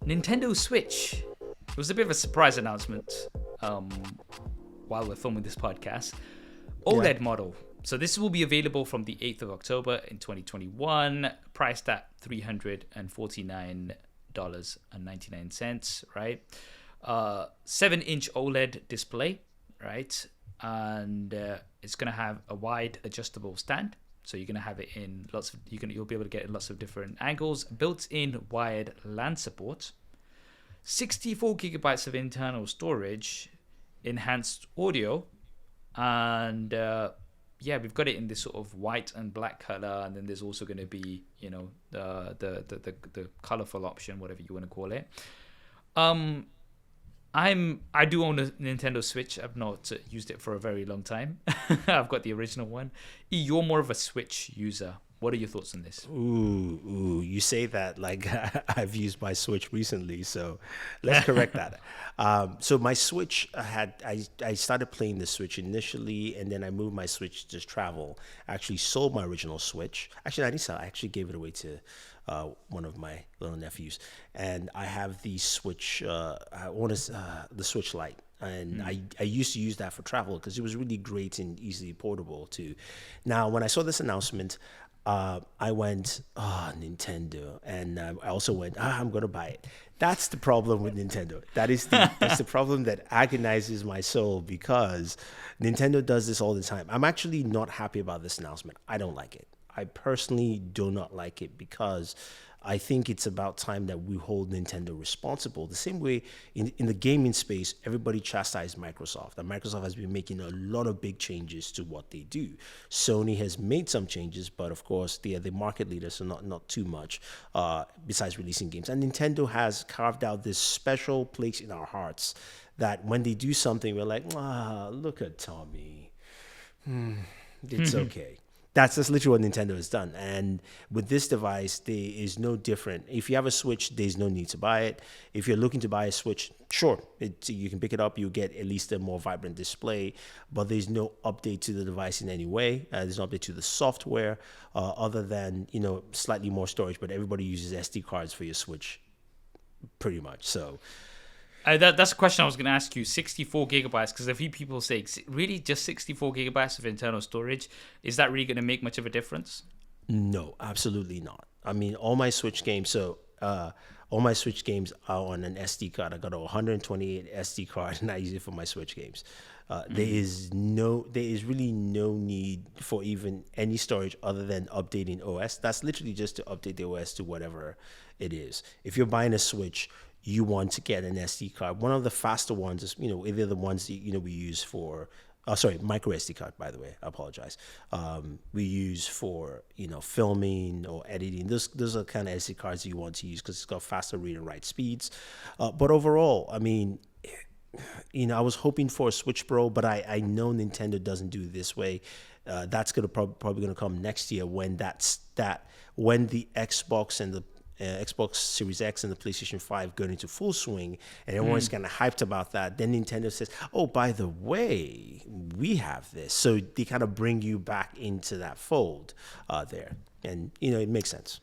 Nintendo Switch. It was a bit of a surprise announcement um, while we're filming this podcast. Yeah. OLED model. So this will be available from the 8th of October in 2021, priced at $349.99, right? 7-inch OLED display, right? And it's going to have a wide adjustable stand. So you're going to have it in you'll be able to get lots of different angles, built-in wired LAN support, 64 gigabytes of internal storage, enhanced audio, and we've got it in this sort of white and black color, and then there's also going to be the colorful option, whatever you want to call it. I do own a Nintendo Switch. I've not used it for a very long time. I've got the original one. You're more of a Switch user. What are your thoughts on this? Ooh, you say that like I've used my Switch recently, so let's correct that. So my Switch I started playing the Switch initially, and then I moved my Switch to travel. I actually sold my original Switch. Actually, I didn't sell. I actually gave it away to one of my little nephews, and I have the Switch. The Switch Lite. And I used to use that for travel because it was really great and easily portable too. Now, when I saw this announcement, I went, Nintendo. And I also went, I'm going to buy it. That's the problem with Nintendo. That's the problem that agonizes my soul because Nintendo does this all the time. I'm actually not happy about this announcement. I don't like it. I personally do not like it because I think it's about time that we hold Nintendo responsible. The same way in the gaming space, everybody chastised Microsoft. And Microsoft has been making a lot of big changes to what they do. Sony has made some changes, but of course, they are the market leader, so not too much besides releasing games. And Nintendo has carved out this special place in our hearts that when they do something, we're like, look at Tommy. It's okay. That's literally what Nintendo has done. And with this device, there is no different. If you have a Switch, there's no need to buy it. If you're looking to buy a Switch, sure, you can pick it up. You get at least a more vibrant display, but there's no update to the device in any way. There's no update to the software other than, slightly more storage. But everybody uses SD cards for your Switch, pretty much. So that's a question I was going to ask you. 64 gigabytes, because a few people say, really, just 64 gigabytes of internal storage? Is that really going to make much of a difference? No, absolutely not. I mean, all my Switch games, are on an SD card. I got a 128 SD card, and I use it for my Switch games. There is really no need for even any storage other than updating OS. That's literally just to update the OS to whatever it is. If you're buying a Switch, you want to get an SD card. One of the faster ones is, either the ones that, we use for, micro SD card, by the way, I apologize. We use for, filming or editing. Those are the kind of SD cards you want to use because it's got faster read and write speeds. But overall, I mean, I was hoping for a Switch Pro, but I know Nintendo doesn't do it this way. That's gonna probably going to come next year when when the Xbox and the Xbox Series X and the PlayStation 5 going into full swing, and everyone's kind of hyped about that. Then Nintendo says, oh, by the way, we have this. So they kind of bring you back into that fold there. And, it makes sense.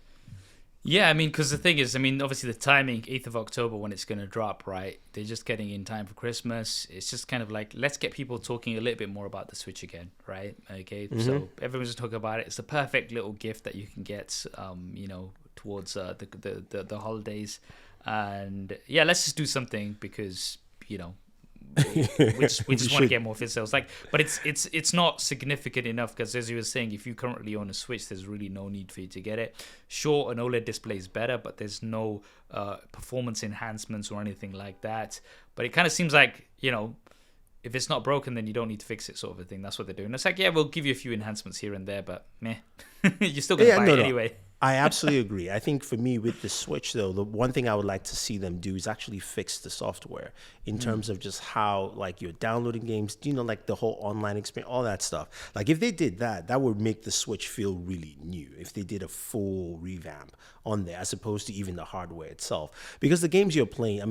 Yeah, I mean, because the thing is, obviously the timing, 8th of October when it's going to drop, right? They're just getting in time for Christmas. It's just kind of like, let's get people talking a little bit more about the Switch again, right? Okay, so everyone's talking about it. It's the perfect little gift that you can get, towards the holidays. And yeah, let's just do something because, we just want to get more sales. But it's not significant enough because, as you were saying, if you currently own a Switch, there's really no need for you to get it. Sure, an OLED display is better, but there's no performance enhancements or anything like that. But it kind of seems like, if it's not broken, then you don't need to fix it, sort of a thing. That's what they're doing. It's like, yeah, we'll give you a few enhancements here and there, but meh, you're still gonna buy it anyway. I absolutely agree. I think for me with the Switch, though, the one thing I would like to see them do is actually fix the software in terms of just how, like, you're downloading games, like the whole online experience, all that stuff. Like, if they did that, that would make the Switch feel really new. If they did a full revamp on there, as opposed to even the hardware itself. Because the games you're playing,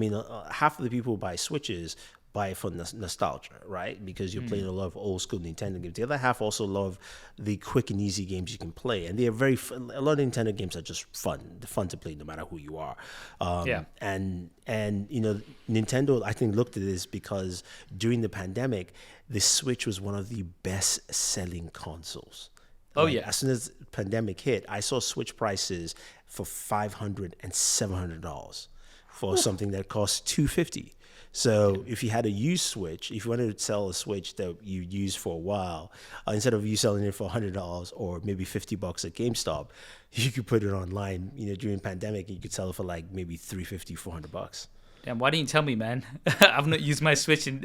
half of the people who buy Switches buy it for nostalgia, right? Because you're playing a lot of old school Nintendo games. The other half also love the quick and easy games you can play, and they are very fun. A lot of Nintendo games are just fun. They're fun to play no matter who you are. And Nintendo, I think, looked at this because during the pandemic, the Switch was one of the best selling consoles. As soon as the pandemic hit, I saw Switch prices for $500 and $700 for something that costs $250. So if you had a used Switch, if you wanted to sell a Switch that you used for a while, instead of you selling it for $100 or maybe $50 at GameStop, you could put it online. During the pandemic, you could sell it for like maybe $350, $400. Damn, why didn't you tell me, man? I've not used my Switch in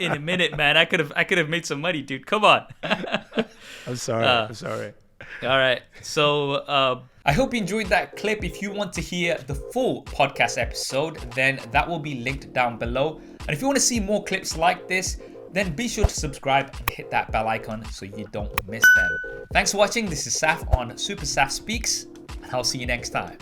a minute, man. I could have made some money, dude. Come on. I'm sorry. All right. So I hope you enjoyed that clip. If you want to hear the full podcast episode, then that will be linked down below. And if you want to see more clips like this, then be sure to subscribe and hit that bell icon so you don't miss them. Thanks for watching. This is Saf on SuperSaf Speaks, and I'll see you next time.